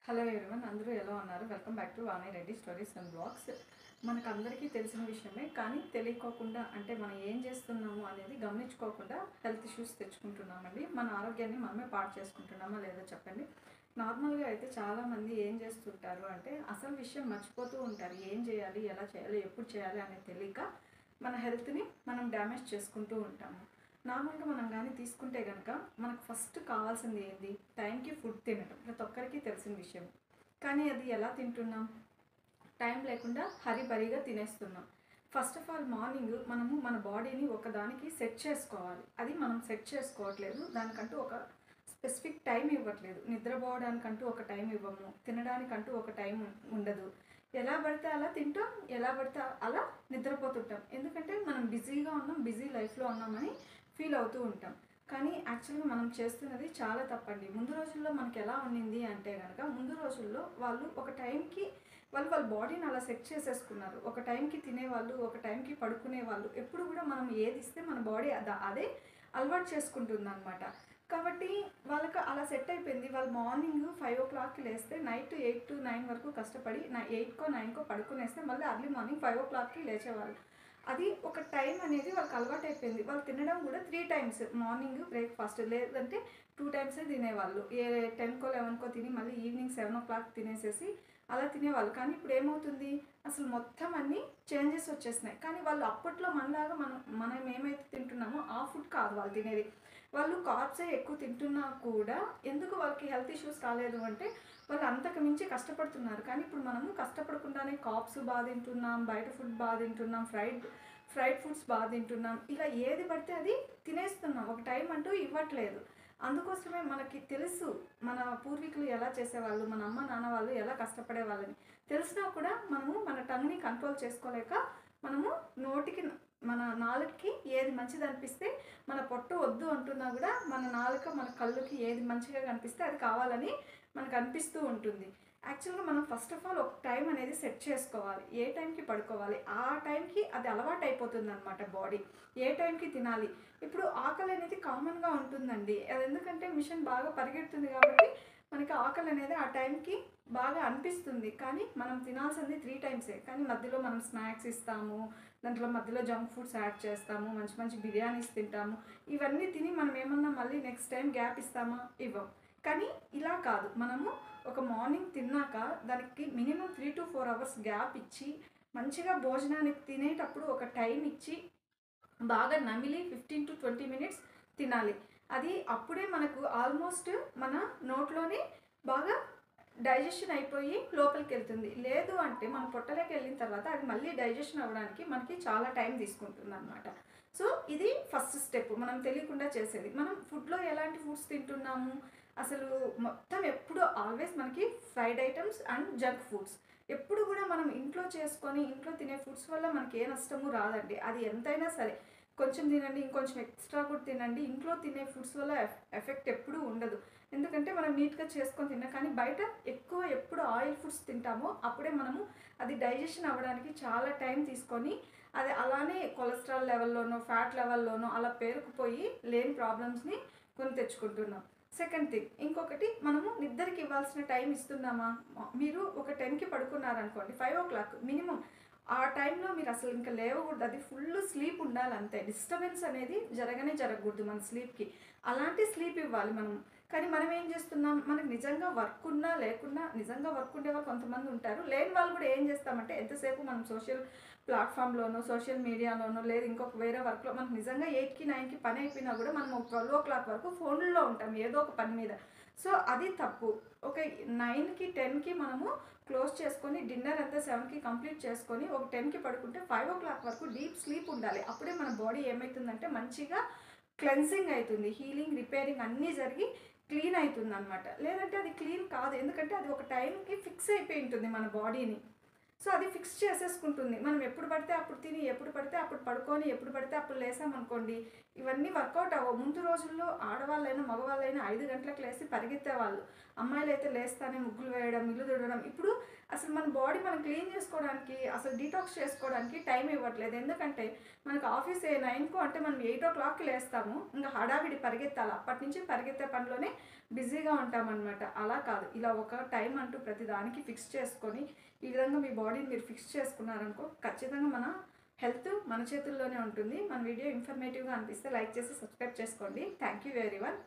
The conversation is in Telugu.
హలో ఎవరీవన్, అందరూ ఎలా ఉన్నారు? Welcome back to Vani Reddy stories and blogs. మనకు అందరికీ తెలిసిన విషయమే, కానీ తెలియకోకుండా అంటే మనం ఏం చేస్తున్నాము అనేది గమనించుకోకుండా హెల్త్ ఇష్యూస్ తెచ్చుకుంటున్నామండి. మన ఆరోగ్యాన్ని మనమే పాడు చేసుకుంటున్నామా లేదా చెప్పండి. నార్మల్గా అయితే చాలామంది ఏం చేస్తుంటారు అంటే అసలు విషయం మర్చిపోతూ ఉంటారు. ఏం చేయాలి, ఎలా చేయాలి, ఎప్పుడు చేయాలి అనేది తెలియక మన హెల్త్ని మనం డ్యామేజ్ చేసుకుంటూ ఉంటాము. నార్మల్గా మనం కానీ తీసుకుంటే కనుక మనకు ఫస్ట్ కావాల్సింది ఏంది? టైంకి ఫుడ్ తినడం. ప్రతి ఒక్కరికి తెలిసిన విషయం. కానీ అది ఎలా తింటున్నాం? టైం లేకుండా హరిబరిగా తినేస్తున్నాం. ఫస్ట్ ఆఫ్ ఆల్ మార్నింగ్ మనము మన బాడీని ఒకదానికి సెట్ చేసుకోవాలి. అది మనం సెట్ చేసుకోవట్లేదు. దానికంటూ ఒక స్పెసిఫిక్ టైం ఇవ్వట్లేదు. నిద్రపోవడానికంటూ ఒక టైం ఇవ్వము, తినడానికంటూ ఒక టైం ఉండదు. ఎలా పడితే అలా తింటాం, ఎలా పడితే అలా నిద్రపోతుంటాం. ఎందుకంటే మనం బిజీగా ఉన్నాం, బిజీ లైఫ్లో ఉన్నామని ఫీల్ అవుతూ ఉంటాం. కానీ యాక్చువల్గా మనం చేస్తున్నది చాలా తప్పండి. ముందు రోజుల్లో మనకి ఎలా ఉండింది అంటే కనుక, ముందు రోజుల్లో వాళ్ళు ఒక టైంకి వాళ్ళ బాడీని అలా సెట్ చేసేసుకున్నారు. ఒక టైంకి తినేవాళ్ళు, ఒక టైంకి పడుకునేవాళ్ళు. ఎప్పుడు కూడా మనం ఏది ఇస్తే మన బాడీ అదే అలవాటు చేసుకుంటుంది అనమాట. కాబట్టి వాళ్ళకి అలా సెట్ అయిపోయింది. వాళ్ళు మార్నింగ్ 5 o'clockకి లేస్తే నైట్ 8 to 9 వరకు కష్టపడి 8కో 9కో పడుకునేస్తే మళ్ళీ అర్లీ మార్నింగ్ 5 o'clockకి లేచేవాళ్ళు. అది ఒక టైం అనేది వాళ్ళకి అలవాటు అయిపోయింది. వాళ్ళు తినడం కూడా 3 times, మార్నింగ్ బ్రేక్ఫాస్ట్, లేదంటే 2 times తినేవాళ్ళు. 10కో 11కో తిని మళ్ళీ ఈవినింగ్ 7 o'clock తినేసేసి అలా తినేవాళ్ళు. కానీ ఇప్పుడు ఏమవుతుంది, అసలు మొత్తం అన్నీ చేంజెస్ వచ్చేసినాయి. కానీ వాళ్ళు అప్పట్లో మనలాగా మనం ఏమైతే తింటున్నామో ఆ ఫుడ్ కాదు వాళ్ళు తినేది. వాళ్ళు కార్బ్సే ఎక్కువ తింటున్నా కూడా ఎందుకు వాళ్ళకి హెల్త్ ఇష్యూస్ రాలేదు అంటే వాళ్ళు అంతకు మించి కష్టపడుతున్నారు. కానీ ఇప్పుడు మనము కష్టపడకుండానే కార్బ్స్ బాగా తింటున్నాం, బయట ఫుడ్ బాగా తింటున్నాం, ఫ్రైడ్ ఫుడ్స్ బాగా తింటున్నాం. ఇలా ఏది పడితే అది తినేస్తున్నాం. ఒక టైం అంటూ ఇవ్వట్లేదు. అందుకోసమే మనకి తెలుసు మన పూర్వీకులు ఎలా చేసేవాళ్ళు, మన అమ్మ నాన్న వాళ్ళు ఎలా కష్టపడే వాళ్ళని తెలిసినా కూడా మనము మన టంగ్ని కంట్రోల్ చేసుకోలేక మనము నోటికి మన నాలుకకి ఏది మంచిది అనిపిస్తే, మన పొట్ట వద్దు అంటున్నా కూడా మన నాలుక మన కళ్ళుకి ఏది మంచిగా కనిపిస్తే అది కావాలని మనకు అనిపిస్తూ ఉంటుంది. యాక్చువల్గా మనం ఫస్ట్ ఆఫ్ ఆల్ ఒక టైం అనేది సెట్ చేసుకోవాలి. ఏ టైంకి పడుకోవాలి, ఆ టైంకి అది అలవాటు అయిపోతుంది అనమాట బాడీ. ఏ టైంకి తినాలి. ఇప్పుడు ఆకలి అనేది కామన్గా ఉంటుందండి. అది ఎందుకంటే మిషన్ బాగా పరిగెడుతుంది కాబట్టి మనకి ఆకలి అనేది ఆ టైంకి బాగా అనిపిస్తుంది. కానీ మనం తినాల్సింది 3 times. కానీ మధ్యలో మనం స్నాక్స్ ఇస్తాము, దాంట్లో మధ్యలో జంక్ ఫుడ్స్ యాడ్ చేస్తాము, మంచి మంచి బిర్యానీస్ తింటాము. ఇవన్నీ తిని మనం ఏమన్నా మళ్ళీ నెక్స్ట్ టైం గ్యాప్ ఇస్తామా? ఇవ్వం. కానీ ఇలా కాదు, మనము ఒక మార్నింగ్ తిన్నాక దానికి మినిమం 3 to 4 hours గ్యాప్ ఇచ్చి మంచిగా భోజనానికి తినేటప్పుడు ఒక టైం ఇచ్చి బాగా నమిలి 15 to 20 minutes తినాలి. అది అప్పుడే మనకు ఆల్మోస్ట్ మన నోట్లోనే బాగా డైజెషన్ అయిపోయి లోపలికి వెళ్తుంది. లేదు అంటే మన పొట్టలోకి వెళ్ళిన తర్వాత అది మళ్ళీ డైజెషన్ అవ్వడానికి మనకి చాలా టైం తీసుకుంటుంది అనమాట. సో ఇది ఫస్ట్ స్టెప్, మనం తెలియకుండా చేసేది. మనం ఫుడ్లో ఎలాంటి ఫుడ్స్ తింటున్నాము, అసలు మొత్తం ఎప్పుడు ఆల్వేస్ మనకి fried items and junk foods. ఎప్పుడు కూడా మనం ఇంట్లో చేసుకొని ఇంట్లో తినే ఫుడ్స్ వల్ల మనకి ఏ నష్టము రాదండి. అది ఎంతైనా సరే కొంచెం తినండి, ఇంకొంచెం ఎక్స్ట్రా కూడా తినండి. ఇంట్లో తినే ఫుడ్స్ వల్ల ఎఫెక్ట్ ఎప్పుడూ ఉండదు. ఎందుకంటే మనం నీట్గా చేసుకొని తిన్నాం. కానీ బయట ఎక్కువ ఎప్పుడు ఆయిల్ ఫుడ్స్ తింటామో అప్పుడే మనము అది డైజెషన్ అవ్వడానికి చాలా టైం తీసుకొని అది అలానే కొలెస్ట్రాల్ లెవెల్లోనో ఫ్యాట్ లెవెల్లోనో అలా పేరుకుపోయి లేని ప్రాబ్లమ్స్ని కొని తెచ్చుకుంటున్నాం. సెకండ్ థింగ్, ఇంకొకటి, మనము నిద్రకి ఇవ్వాల్సిన టైం ఇస్తున్నామా? మీరు ఒక 10కి పడుకున్నారనుకోండి, 5 o'clock మినిమం ఆ టైంలో మీరు అసలు ఇంకా లేవకూడదు. అది ఫుల్ స్లీప్ ఉండాలి, అంతే. డిస్టర్బెన్స్ అనేది జరగకూడదు మన స్లీప్కి. అలాంటి స్లీప్ ఇవ్వాలి మనం. కానీ మనం ఏం చేస్తున్నాం, మనకు నిజంగా వర్క్ ఉన్నా లేకున్నా, నిజంగా వర్క్ ఉండే వాళ్ళు కొంతమంది ఉంటారు, లేని వాళ్ళు కూడా ఏం చేస్తామంటే ఎంతసేపు మనం సోషల్ ప్లాట్ఫామ్లోనో సోషల్ మీడియాలోనో లేదు ఇంకొక వేరే వర్క్లో మనకు నిజంగా 8కి 9కి పని అయిపోయినా కూడా మనం 12 o'clock వరకు ఫోన్లో ఉంటాం ఏదో ఒక పని మీద. సో అది తప్పు. ఒక 9కి 10కి మనము క్లోజ్ చేసుకొని డిన్నర్ అంతా 7కి కంప్లీట్ చేసుకొని ఒక 10కి పడుకుంటే 5 o'clock వరకు డీప్ స్లీప్ ఉండాలి. అప్పుడే మన బాడీ ఏమవుతుందంటే మంచిగా క్లెన్సింగ్ అవుతుంది, హీలింగ్ రిపేరింగ్ అన్నీ జరిగి క్లీన్ అవుతుంది అనమాట. లేదంటే అది క్లీన్ కాదు, ఎందుకంటే అది ఒక టైంకి ఫిక్స్ అయిపోయి ఉంటుంది మన బాడీని. సో అది ఫిక్స్ చేసేసుకుంటుంది. మనం ఎప్పుడు పడితే అప్పుడు తిని, ఎప్పుడు పడితే అప్పుడు పడుకొని, ఎప్పుడు పడితే అప్పుడు లేసామనుకోండి, ఇవన్నీ వర్కౌట్ అవ్వవు. ముందు రోజుల్లో ఆడవాళ్ళైనా మగవాళ్ళైనా 5 గంటలకు లేసి పరిగెత్తేవాళ్ళు. అమ్మాయిలు అయితే లేస్తానే ముగ్గులు వేయడం, ఇల్లు తుడవడం. ఇప్పుడు అసలు మన బాడీ మనం క్లీన్ చేసుకోవడానికి, అసలు డీటాక్స్ చేసుకోవడానికి టైం ఇవ్వట్లేదు. ఎందుకంటే మనకు ఆఫీస్ 9కు అంటే మనం 8:00కి లేస్తాము. ఇంకా హడావిడి పరిగెత్తాలి. అప్పటి నుంచి పరిగెత్తే పనిలోనే బిజీగా ఉంటామన్నమాట. అలా కాదు, ఇలా ఒక టైం అంటూ ప్రతి దానికి ఫిక్స్ చేసుకొని ఈ విధంగా మీ బాడీని మీరు ఫిక్స్ చేసుకున్నారనుకో, ఖచ్చితంగా మన హెల్త్ మన చేతుల్లోనే ఉంటుంది. మన వీడియో ఇన్ఫర్మేటివ్గా అనిపిస్తే లైక్ చేసి సబ్స్క్రైబ్ చేసుకోండి. Thank you very much.